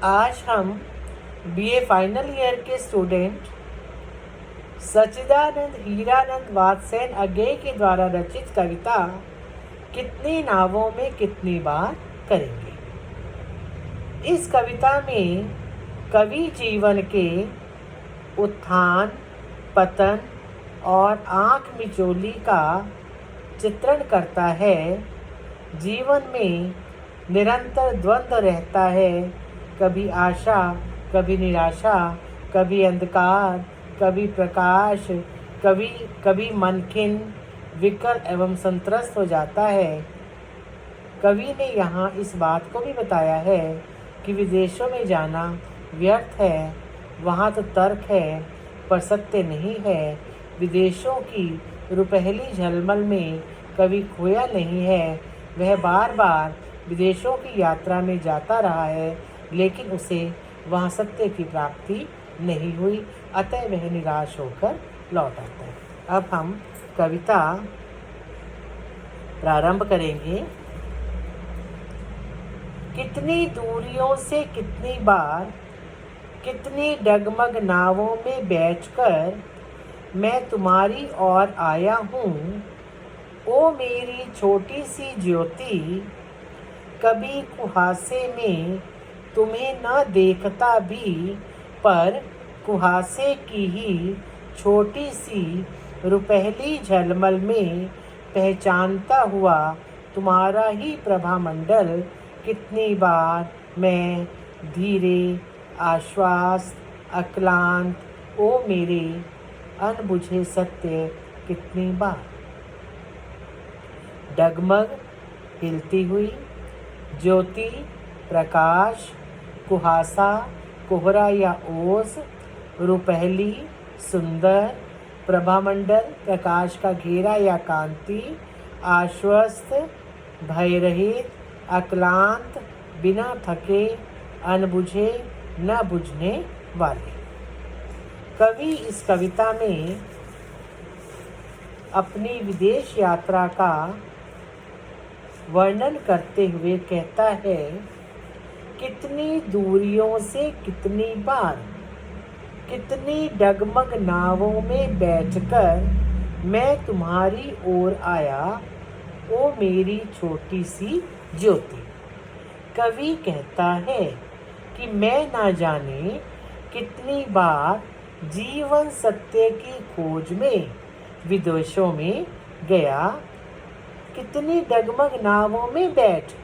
आज हम BA final year के स्टूडेंट सच्चिदानंद हीरानंद वात्सेन अज्ञेय के द्वारा रचित कविता कितनी नावों में कितनी बार करेंगे। इस कविता में कवि जीवन के उत्थान पतन और आँख मिचोली का चित्रण करता है। जीवन में निरंतर द्वंद्व रहता है, कभी आशा कभी निराशा, कभी अंधकार कभी प्रकाश, कभी मन खिन्न विकल एवं संत्रस्त हो जाता है। कवि ने यहाँ इस बात को भी बताया है कि विदेशों में जाना व्यर्थ है, वहाँ तो तर्क है पर सत्य नहीं है। विदेशों की रुपहली झलमल में कभी खोया नहीं है। वह बार बार विदेशों की यात्रा में जाता रहा है, लेकिन उसे वहाँ सत्य की प्राप्ति नहीं हुई, अतः वह निराश होकर लौट आता है। अब हम कविता प्रारंभ करेंगे। कितनी दूरियों से कितनी बार, कितनी डगमग नावों में बैठकर मैं तुम्हारी ओर आया हूँ। ओ मेरी छोटी सी ज्योति, कभी कुहासे में तुम्हें न देखता भी, पर कुहासे की ही छोटी सी रुपहली झलमल में पहचानता हुआ तुम्हारा ही प्रभामंडल। कितनी बार मैं धीरे आश्वास अक्लांत, ओ मेरे अनबुझे सत्य कितनी बार। डगमग हिलती हुई, ज्योति प्रकाश, कुहासा कोहरा या ओस, रुपहली सुंदर, प्रभामंडल प्रकाश का घेरा या कांति, आश्वस्त भयरहित, अक्लांत बिना थके, अनबुझे न बुझने वाले। कवि इस कविता में अपनी विदेश यात्रा का वर्णन करते हुए कहता है, कितनी दूरियों से कितनी बार, कितनी डगमग नावों में बैठकर मैं तुम्हारी ओर आया, ओ मेरी छोटी सी ज्योति। कवि कहता है कि मैं ना जाने कितनी बार जीवन सत्य की खोज में विदेशों में गया। कितनी डगमग नावों में बैठ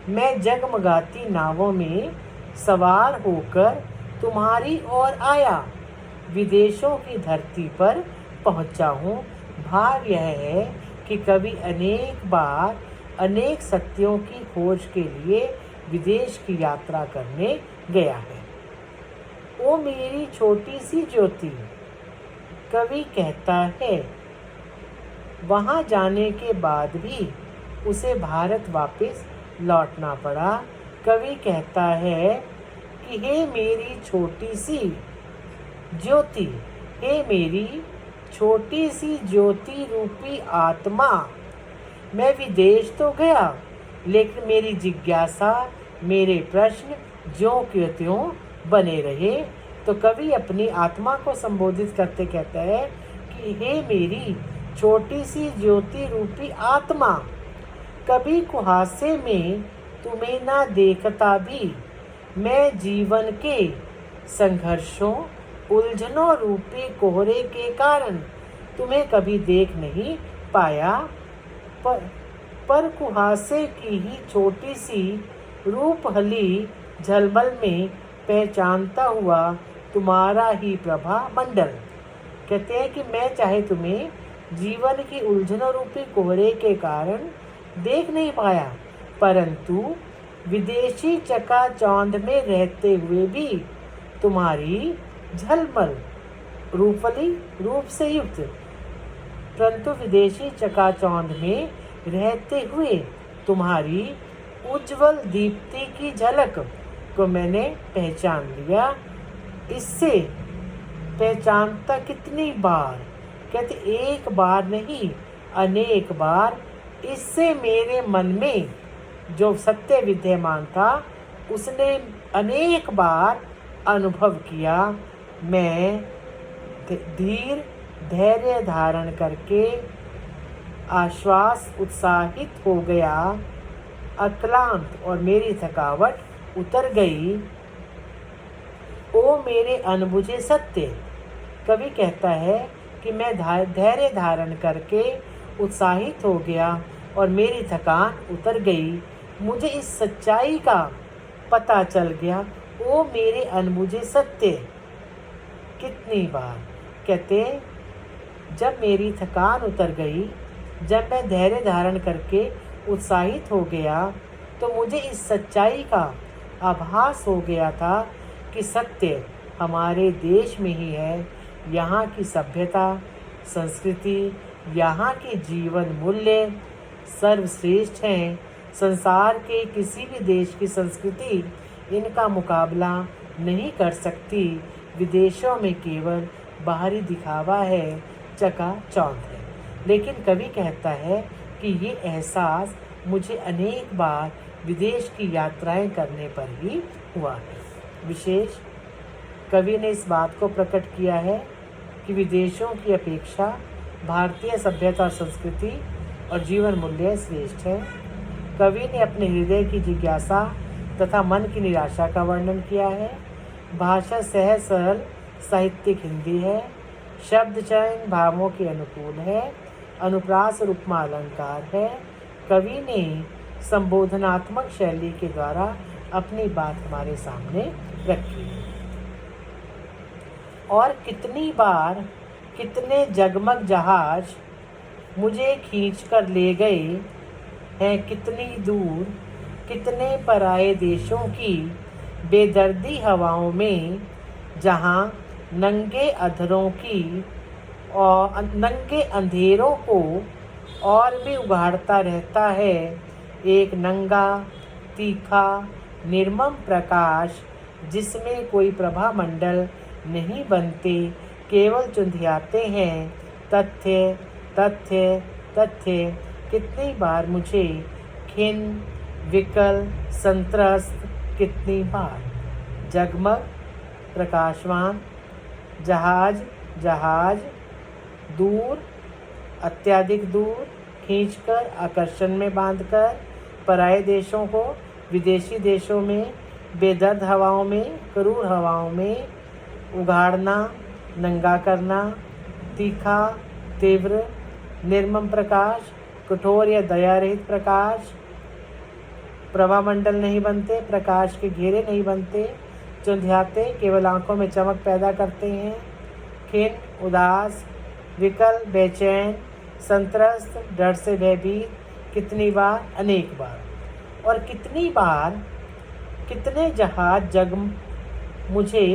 मैं जगमगाती नावों में सवार होकर तुम्हारी ओर आया, विदेशों की धरती पर पहुंचा हूँ। भाव यह है कि कवि अनेक बार अनेक सत्यों की खोज के लिए विदेश की यात्रा करने गया है। ओ मेरी छोटी सी ज्योति, कवि कहता है वहाँ जाने के बाद भी उसे भारत वापस लौटना पड़ा। कवि कहता है कि हे मेरी छोटी सी ज्योति, हे मेरी छोटी सी ज्योति रूपी आत्मा, मैं विदेश तो गया, लेकिन मेरी जिज्ञासा मेरे प्रश्न ज्यों के त्यों बने रहे। तो कवि अपनी आत्मा को संबोधित करते कहता है कि हे मेरी छोटी सी ज्योति रूपी आत्मा, कभी कुहासे में तुम्हें ना देखता भी, मैं जीवन के संघर्षों उलझनों रूपी कोहरे के कारण तुम्हें कभी देख नहीं पाया, पर कुहासे की ही छोटी सी रूपहली झलमल में पहचानता हुआ तुम्हारा ही प्रभा मंडल। कहते हैं कि मैं चाहे तुम्हें जीवन की उलझनों रूपी कोहरे के कारण देख नहीं पाया, परंतु विदेशी चकाचौंध में रहते हुए भी तुम्हारी झलमल रूपली रूप से युक्त, परंतु विदेशी चकाचौंध में रहते हुए तुम्हारी उज्जवल दीप्ति की झलक को मैंने पहचान लिया। इससे पहचानता कितनी बार, कहते एक बार नहीं अनेक बार, इससे मेरे मन में जो सत्य विद्यमान था उसने अनेक बार अनुभव किया। मैं धीर धैर्य धारण करके आश्वास उत्साहित हो गया, अक्लांत और मेरी थकावट उतर गई। ओ मेरे अनबुझे सत्य, कवि कहता है कि मैं धैर्य धारण करके उत्साहित हो गया और मेरी थकान उतर गई। मुझे इस सच्चाई का पता चल गया। ओ मेरे अनबुझे सत्य, कितनी बार कहते, जब मेरी थकान उतर गई, जब मैं धैर्य धारण करके उत्साहित हो गया, तो मुझे इस सच्चाई का आभास हो गया था कि सत्य हमारे देश में ही है। यहाँ की सभ्यता, संस्कृति, यहाँ के जीवन मूल्य सर्वश्रेष्ठ हैं। संसार के किसी भी देश की संस्कृति इनका मुकाबला नहीं कर सकती। विदेशों में केवल बाहरी दिखावा है, चकाचौंध है। लेकिन कवि कहता है कि ये एहसास मुझे अनेक बार विदेश की यात्राएं करने पर ही हुआ है। विशेष कवि ने इस बात को प्रकट किया है कि विदेशों की अपेक्षा भारतीय सभ्यता और संस्कृति और जीवन मूल्य श्रेष्ठ है। कवि ने अपने हृदय की जिज्ञासा तथा मन की निराशा का वर्णन किया है। भाषा सहज सरल साहित्यिक हिंदी है। शब्द चयन भावों के अनुकूल है। अनुप्रास और उपमा अलंकार है। कवि ने संबोधनात्मक शैली के द्वारा अपनी बात हमारे सामने रखी है। और कितनी बार कितने जगमग जहाज मुझे खींचकर ले गए हैं कितनी दूर, कितने पराए देशों की बेदर्दी हवाओं में, जहाँ नंगे अधरों की और नंगे अंधेरों को और भी उघाड़ता रहता है एक नंगा तीखा निर्मम प्रकाश, जिसमें कोई प्रभा मंडल नहीं बनते, केवल चुंधियाते हैं तथ्य तथ्य तथ्य। कितनी बार मुझे खिन्न विकल संत्रस्त, कितनी बार जगमग प्रकाशवान जहाज जहाज दूर, अत्यधिक दूर खींचकर आकर्षण में बांधकर पराये देशों को विदेशी देशों में बेदर्द हवाओं में, क्रूर हवाओं में उघाड़ना, नंगा करना, तीखा तीव्र निर्मम प्रकाश, कठोर या दया रहित प्रकाश, प्रभामंडल नहीं बनते, प्रकाश के घेरे नहीं बनते, चुंधियाते केवल आंखों में चमक पैदा करते हैं, खिन्न उदास विकल बेचैन संत्रस्त डर से भयभीत, कितनी बार अनेक बार। और कितनी बार कितने जहाज मुझे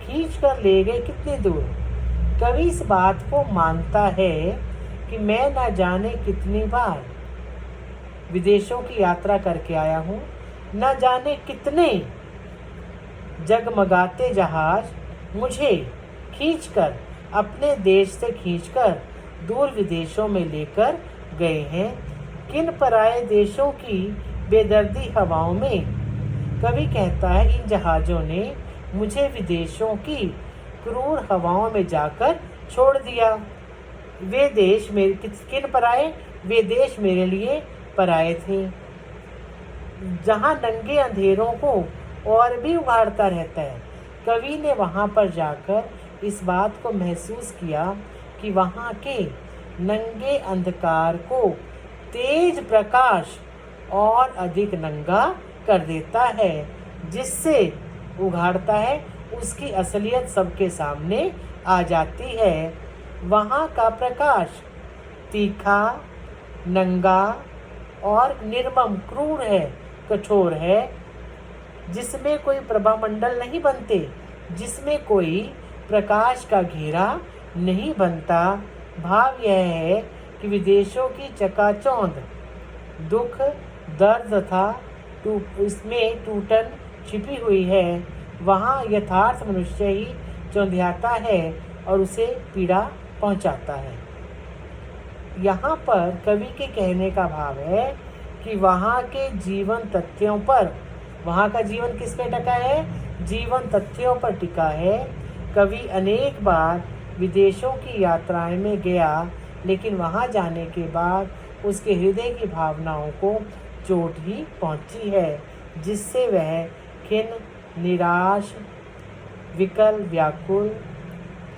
खींच कर ले गए कितनी दूर। कवि इस बात को मानता है कि मैं न जाने कितनी बार विदेशों की यात्रा करके आया हूँ, न जाने कितने जगमगाते जहाज मुझे खींचकर, अपने देश से खींचकर दूर विदेशों में लेकर गए हैं। किन पराये देशों की बेदर्दी हवाओं में, कवि कहता है, इन जहाज़ों ने मुझे विदेशों की क्रूर हवाओं में जाकर छोड़ दिया। वे देश मेरे किन पराये, वे देश मेरे लिए पराये थे, जहाँ नंगे अंधेरों को और भी उघाड़ता रहता है। कवि ने वहाँ पर जाकर इस बात को महसूस किया कि वहाँ के नंगे अंधकार को तेज प्रकाश और अधिक नंगा कर देता है, जिससे उघाड़ता है, उसकी असलियत सबके सामने आ जाती है। वहाँ का प्रकाश तीखा, नंगा और निर्मम, क्रूर है, कठोर है, जिसमें कोई प्रभामंडल नहीं बनते, जिसमें कोई प्रकाश का घेरा नहीं बनता। भाव यह है कि विदेशों की चकाचौंध दुख दर्द तथा इसमें टूटन छिपी हुई है। वहाँ यथार्थ मनुष्य ही चौंधियाता है और उसे पीड़ा पहुँचाता है। यहाँ पर कवि के कहने का भाव है कि वहाँ के जीवन तथ्यों पर वहाँ का जीवन किस पे टका है? जीवन तथ्यों पर टिका है। कवि अनेक बार विदेशों की यात्राएं में गया, लेकिन वहाँ जाने के बाद उसके हृदय की भावनाओं को चोट ही पहुँची है, जिससे वह खिन्न, निराश, विकल, व्याकुल,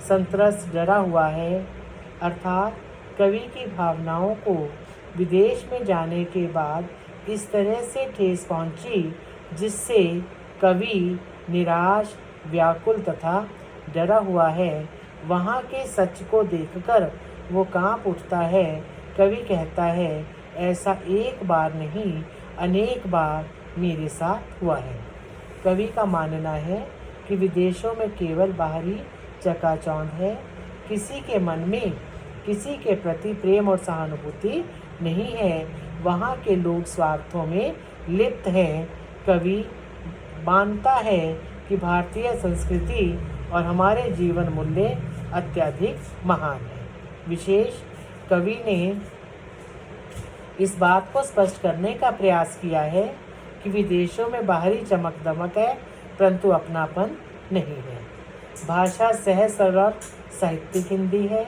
संत्रस्त, डरा हुआ है। अर्थात कवि की भावनाओं को विदेश में जाने के बाद इस तरह से ठेस पहुंची, जिससे कवि निराश, व्याकुल तथा डरा हुआ है। वहाँ के सच को देखकर वो कांप उठता है। कवि कहता है, ऐसा एक बार नहीं, अनेक बार मेरे साथ हुआ है। कवि का मानना है कि विदेशों में केवल बाहरी चकाचौंध है, किसी के मन में किसी के प्रति प्रेम और सहानुभूति नहीं है। वहाँ के लोग स्वार्थों में लिप्त हैं। कवि मानता है कि भारतीय संस्कृति और हमारे जीवन मूल्य अत्यधिक महान है। विशेष कवि ने इस बात को स्पष्ट करने का प्रयास किया है कि विदेशों में बाहरी चमक दमक है, परंतु अपनापन नहीं है। भाषा सहज सरल साहित्यिक हिंदी है।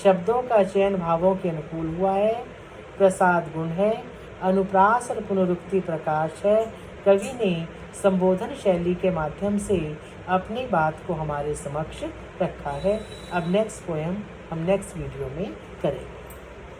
शब्दों का चयन भावों के अनुकूल हुआ है। प्रसाद गुण है। अनुप्रास और पुनरुक्ति प्रकाश है। कवि ने संबोधन शैली के माध्यम से अपनी बात को हमारे समक्ष रखा है। अब नेक्स्ट पोएम हम नेक्स्ट वीडियो में करेंगे।